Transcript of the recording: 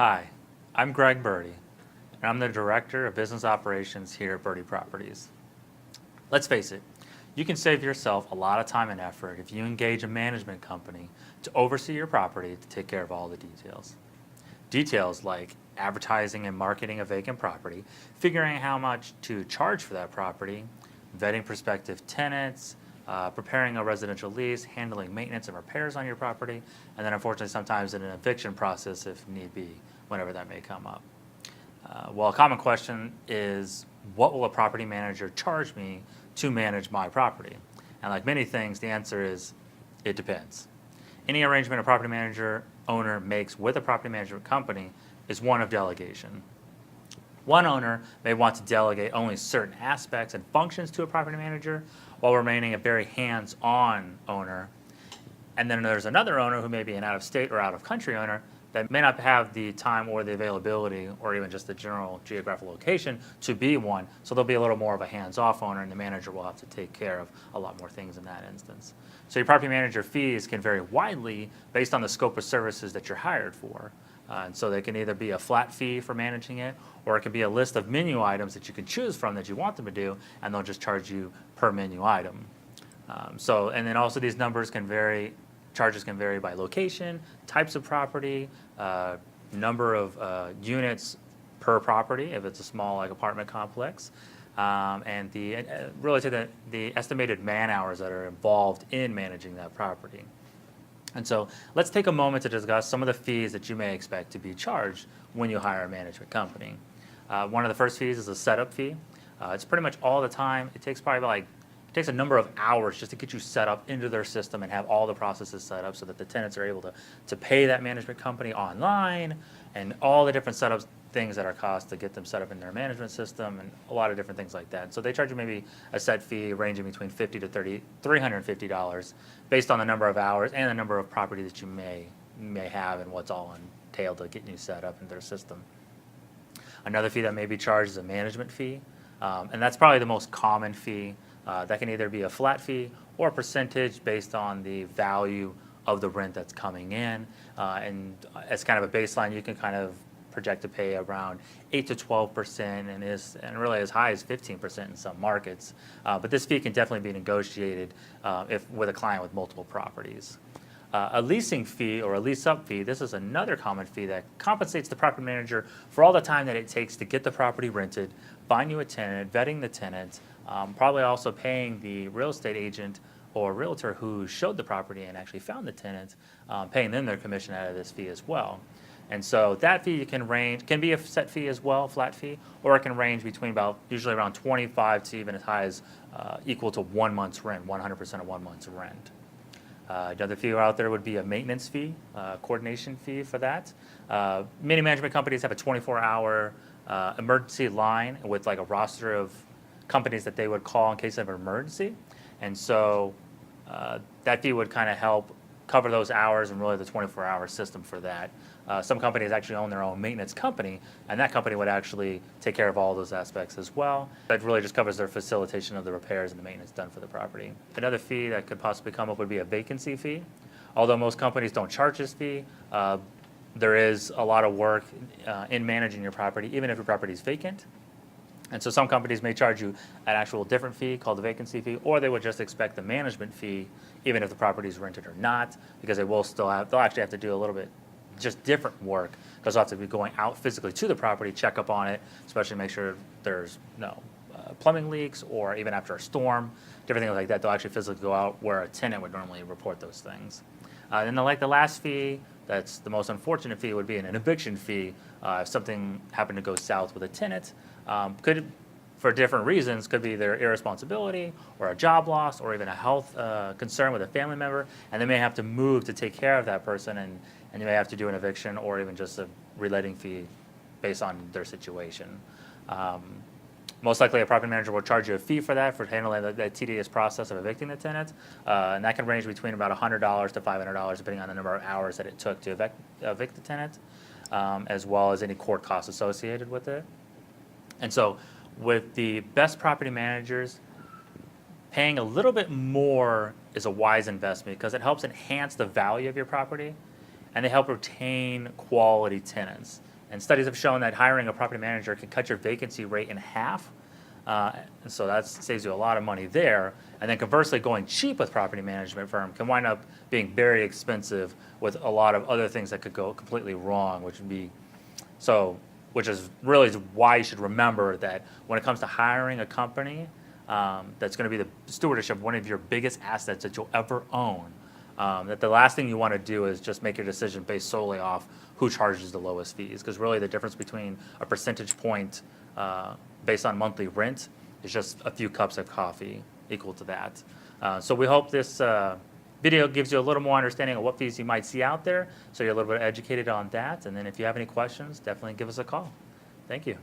Hi, I'm Greg Birdie, and I'm the Director of Business Operations here at Birdie Properties. Let's face it, you can save yourself a lot of time and effort if you engage a management company to oversee your property to take care of all the details. Details like advertising and marketing a vacant property, figuring out how much to charge for that property, vetting prospective tenants, preparing a residential lease, handling maintenance and repairs on your property, and then unfortunately sometimes in an eviction process if need be, whenever that may come up. Well, a common question is, what will a property manager charge me to manage my property? And like many things, the answer is, it depends. Any arrangement a property manager owner makes with a property management company is one of delegation. One owner may want to delegate only certain aspects and functions to a property manager while remaining a very hands-on owner. And then there's another owner who may be an out-of-state or out-of-country owner that may not have the time or the availability or even just the general geographical location to be one, so they'll be a little more of a hands-off owner, and the manager will have to take care of a lot more things in that instance. So your property manager fees can vary widely based on the scope of services that you're hired for. And so they can either be a flat fee for managing it, or it can be a list of menu items that you can choose from that you want them to do, and they'll just charge you per menu item. And then also these numbers can vary. Charges can vary by location, types of property, number of units per property if it's a small like apartment complex, and the estimated man hours that are involved in managing that property. And so let's take a moment to discuss some of the fees that you may expect to be charged when you hire a management company. One of the first fees is a setup fee. It's pretty much all the time. It takes a number of hours just to get you set up into their system and have all the processes set up so that the tenants are able to pay that management company online, and all the different setups, things that are cost to get them set up in their management system, and a lot of different things like that. So they charge you maybe a set fee ranging between $50 to $350 based on the number of hours and the number of property that you may have and what's all entailed to getting you set up in their system. Another fee that may be charged is a management fee, and that's probably the most common fee. That can either be a flat fee or a percentage based on the value of the rent that's coming in. And as kind of a baseline, you can kind of project to pay around 8 to 12% and really as high as 15% in some markets. But this fee can definitely be negotiated with a client with multiple properties. A leasing fee or a lease-up fee, this is another common fee that compensates the property manager for all the time that it takes to get the property rented, find you a tenant, vetting the tenant, probably also paying the real estate agent or realtor who showed the property and actually found the tenant, paying them their commission out of this fee as well. And so that fee can be a set fee as well, flat fee, or it can range between usually around 25 to even as high as equal to 1 month's rent, 100% of 1 month's rent. Another fee out there would be a maintenance fee, coordination fee for that. Many management companies have a 24-hour emergency line with like a roster of companies that they would call in case of an emergency. And so that fee would kind of help cover those hours and really the 24-hour system for that. Some companies actually own their own maintenance company, and that company would actually take care of all those aspects as well. That really just covers their facilitation of the repairs and the maintenance done for the property. Another fee that could possibly come up would be a vacancy fee. Although most companies don't charge this fee, there is a lot of work in managing your property, even if your property is vacant. And so some companies may charge you an actual different fee called the vacancy fee, or they would just expect the management fee, even if the property is rented or not, because they'll actually have to do a little bit just different work, because they'll have to be going out physically to the property, check up on it, especially make sure there's no plumbing leaks, or even after a storm, different things like that. They'll actually physically go out where a tenant would normally report those things. Then the last fee, that's the most unfortunate fee, would be an eviction fee. If something happened to go south with a tenant, could, for different reasons, could be their irresponsibility or a job loss or even a health concern with a family member, and they may have to move to take care of that person, and you may have to do an eviction or even just a relating fee based on their situation. Most likely a property manager will charge you a fee for that, for handling the tedious process of evicting the tenant, and that can range between about $100 to $500 depending on the number of hours that it took to evict the tenant, as well as any court costs associated with it. And so with the best property managers, paying a little bit more is a wise investment because it helps enhance the value of your property, and they help retain quality tenants. And studies have shown that hiring a property manager can cut your vacancy rate in half. And so that saves you a lot of money there. And then conversely, going cheap with property management firm can wind up being very expensive with a lot of other things that could go completely wrong, which is really why you should remember that when it comes to hiring a company that's going to be the stewardship of one of your biggest assets that you'll ever own, that the last thing you want to do is just make your decision based solely off who charges the lowest fees, because really the difference between a percentage point based on monthly rent is just a few cups of coffee equal to that. So we hope this video gives you a little more understanding of what fees you might see out there, so you're a little bit educated on that. And then if you have any questions, definitely give us a call. Thank you.